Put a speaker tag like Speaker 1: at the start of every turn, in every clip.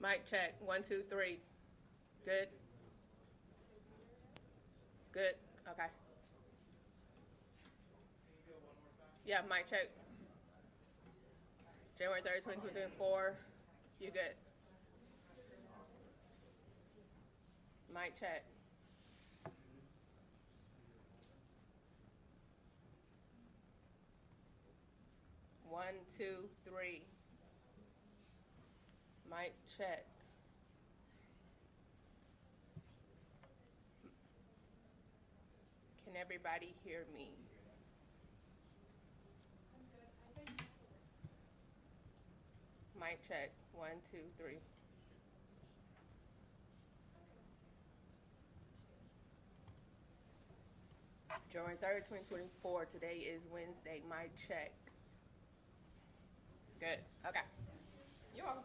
Speaker 1: Mic check. 1, 2, 3. Good. Good. Okay. Yeah, mic check. January 3rd, 2024. You good. Mic check. One, two, three. Mic check. Can everybody hear me? Mic check. 1, 2, 3. January 3rd, 2024. Today is Wednesday. Mic check. Good. Okay. You're welcome.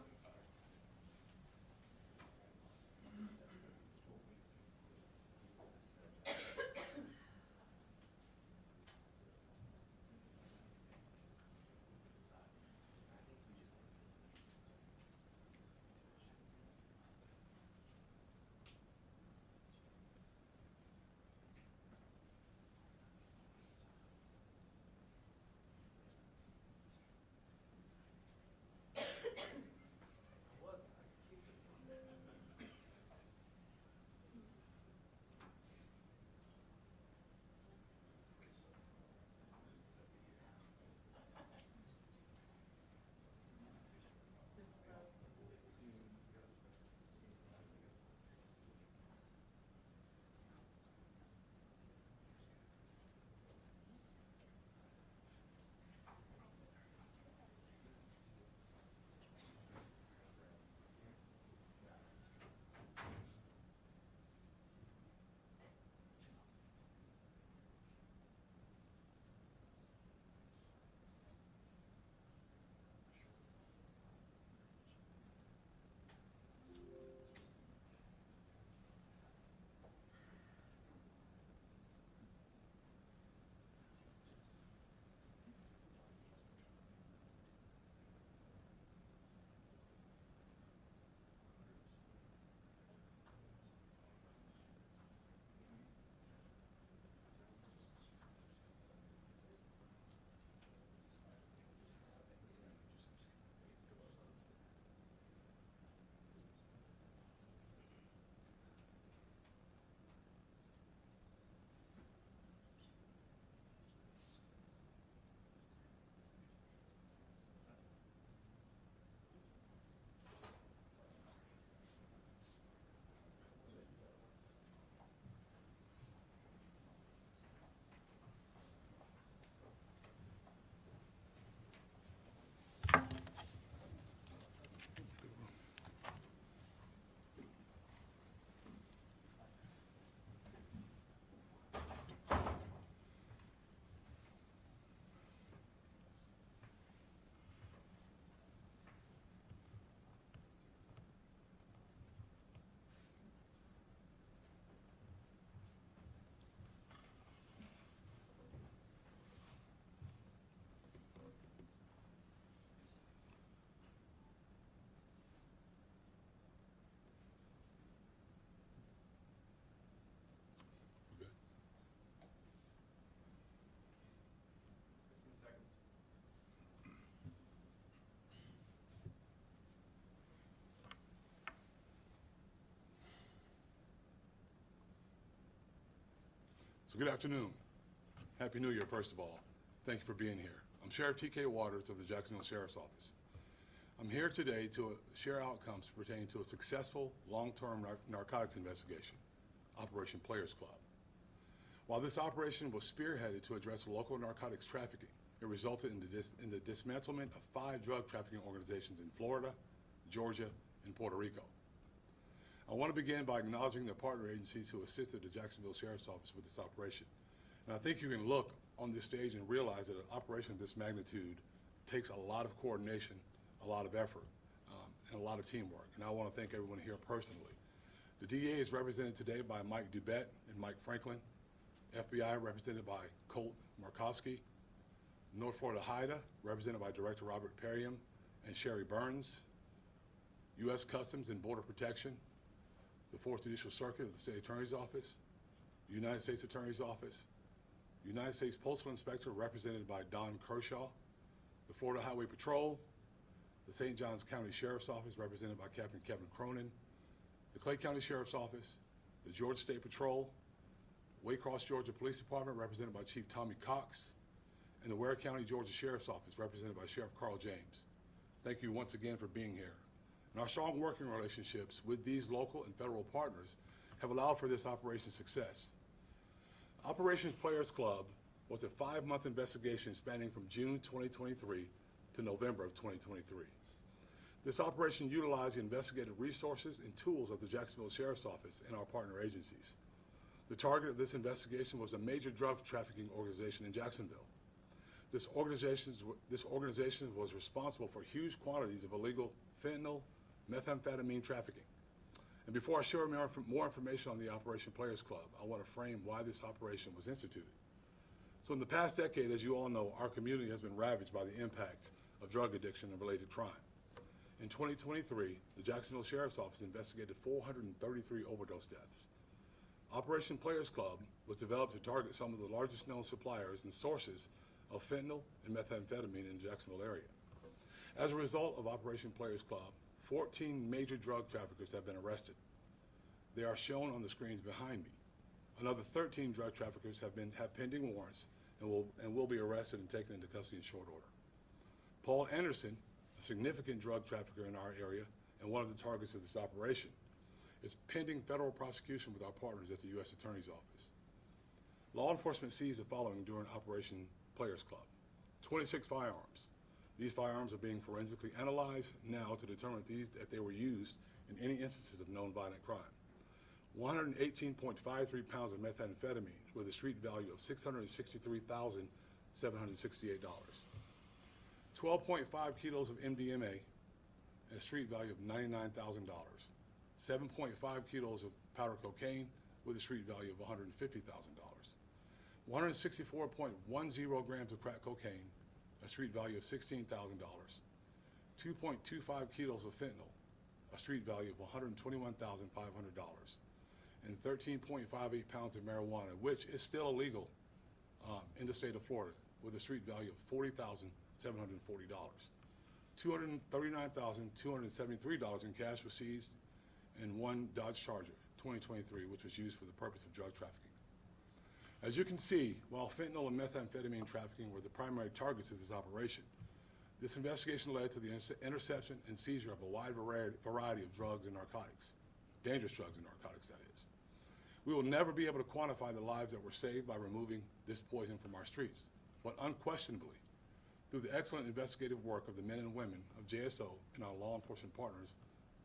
Speaker 2: So good afternoon. Happy New Year, first of all. Thank you for being here. I'm Sheriff T.K. Waters of the Jacksonville Sheriff's Office. I'm here today to share outcomes pertaining to a successful long-term narcotics investigation, Operation Players Club. While this operation was spearheaded to address local narcotics trafficking, it resulted in the dismantlement of 5 drug trafficking organizations in Florida, Georgia, and Puerto Rico. I want to begin by acknowledging the partner agencies who assisted the Jacksonville Sheriff's Office with this operation. And I think you can look on this stage and realize that an operation of this magnitude takes a lot of coordination, a lot of effort, and a lot of teamwork. And I want to thank everyone here personally. The DEA is represented today by Mike Dubett and Mike Franklin, FBI represented by Colt Markowski, North Florida HIDA represented by Director Robert Perriam and Sherry Burns, U.S. Customs and Border Protection, the 4th Judicial Circuit of the State Attorney's Office, the United States Attorney's Office, United States Postal Inspector represented by Don Kershaw, the Florida Highway Patrol, the St. Johns County Sheriff's Office represented by Captain Kevin Cronin, the Clay County Sheriff's Office, the Georgia State Patrol, Waycross, Georgia Police Department represented by Chief Tommy Cox, and the Ware County, Georgia Sheriff's Office represented by Sheriff Carl James. Thank you once again for being here. And our strong working relationships with these local and federal partners have allowed for this operation's success. Operations Players Club was a 5-month investigation spanning from June 2023 to November of 2023. This operation utilized the investigative resources and tools of the Jacksonville Sheriff's Office and our partner agencies. The target of this investigation was a major drug trafficking organization in Jacksonville. This organization was responsible for huge quantities of illegal fentanyl, methamphetamine trafficking. And before I share more information on the Operation Players Club, I want to frame why this operation was instituted. So in the past decade, as you all know, our community has been ravaged by the impact of drug addiction and related crime. In 2023, the Jacksonville Sheriff's Office investigated 433 overdose deaths. Operation Players Club was developed to target some of the largest known suppliers and sources of fentanyl and methamphetamine in the Jacksonville area. As a result of Operation Players Club, 14 major drug traffickers have been arrested. They are shown on the screens behind me. Another 13 drug traffickers have pending warrants and will be arrested and taken into custody in short order. Paul Anderson, a significant drug trafficker in our area and one of the targets of this operation, is pending federal prosecution with our partners at the U.S. Attorney's Office. Law enforcement seized the following during Operation Players Club: 26 firearms. These firearms are being forensically analyzed now to determine if they were used in any instances of known violent crime. 118.53 pounds of methamphetamine with a street value of $663,768. 12.5 kilos of MDMA and a street value of $99,000. 7.5 kilos of powder cocaine with a street value of $150,000. 164.10 grams of crack cocaine, a street value of $16,000. 2.25 kilos of fentanyl, a street value of $121,500. And 13.58 pounds of marijuana, which is still illegal in the state of Florida, with a street value of $40,740. $239,273 in cash was seized, and one Dodge Charger 2023, which was used for the purpose of drug trafficking. As you can see, while fentanyl and methamphetamine trafficking were the primary targets of this operation, this investigation led to the interception and seizure of a wide variety of drugs and narcotics, dangerous drugs and narcotics, that is. We will never be able to quantify the lives that were saved by removing this poison from our streets, but unquestionably, through the excellent investigative work of the men and women of JSO and our law enforcement partners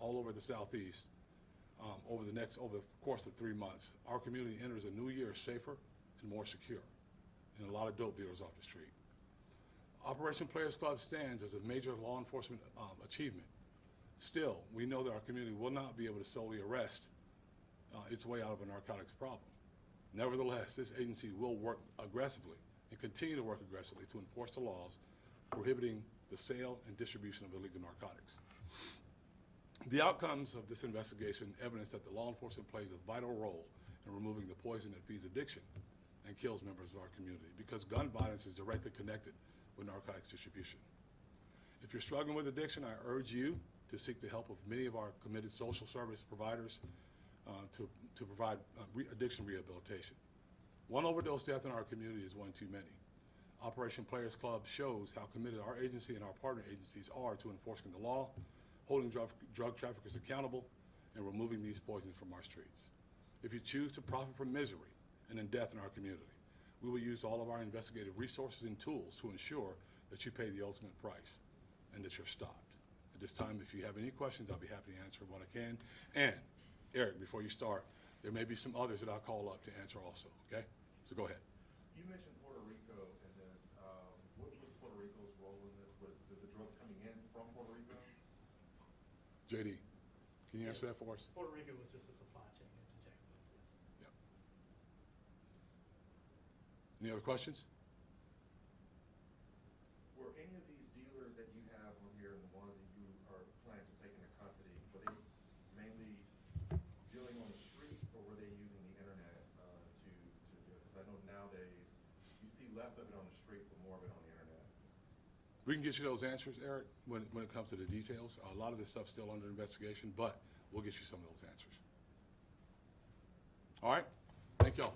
Speaker 2: all over the Southeast, over the course of 3 months, our community enters a new year safer and more secure, and a lot of dope dealers off the street. Operation Players Club stands as a major law enforcement achievement. Still, we know that our community will not be able to solely arrest its way out of a narcotics problem. Nevertheless, this agency will work aggressively and continue to work aggressively to enforce the laws prohibiting the sale and distribution of illegal narcotics. The outcomes of this investigation evidence that the law enforcement plays a vital role in removing the poison that feeds addiction and kills members of our community, because gun violence is directly connected with narcotics distribution. If you're struggling with addiction, I urge you to seek the help of many of our committed social service providers to provide addiction rehabilitation. One overdose death in our community is one too many. Operation Players Club shows how committed our agency and our partner agencies are to enforcing the law, holding drug traffickers accountable, and removing these poisons from our streets. If you choose to profit from misery and in death in our community, we will use all of our investigative resources and tools to ensure that you pay the ultimate price and that you're stopped. At this time, if you have any questions, I'll be happy to answer what I can. And Eric, before you start, there may be some others that I'll call up to answer also, okay? So go ahead.
Speaker 3: You mentioned Puerto Rico in this. What was Puerto Rico's role in this? Was the drugs coming in from Puerto Rico?
Speaker 2: JD, can you answer that for us?
Speaker 4: Puerto Rico was just a supply chain into Jacksonville, yes.
Speaker 2: Yep. Any other questions?
Speaker 3: Were any of these dealers that you have on here and the ones that you are planning to take into custody less of it on the street, but more of it on the internet?
Speaker 2: We can get you those answers, Eric, when it comes to the details. A lot of this stuff's still under investigation, but we'll get you some of those answers. All right? Thank y'all.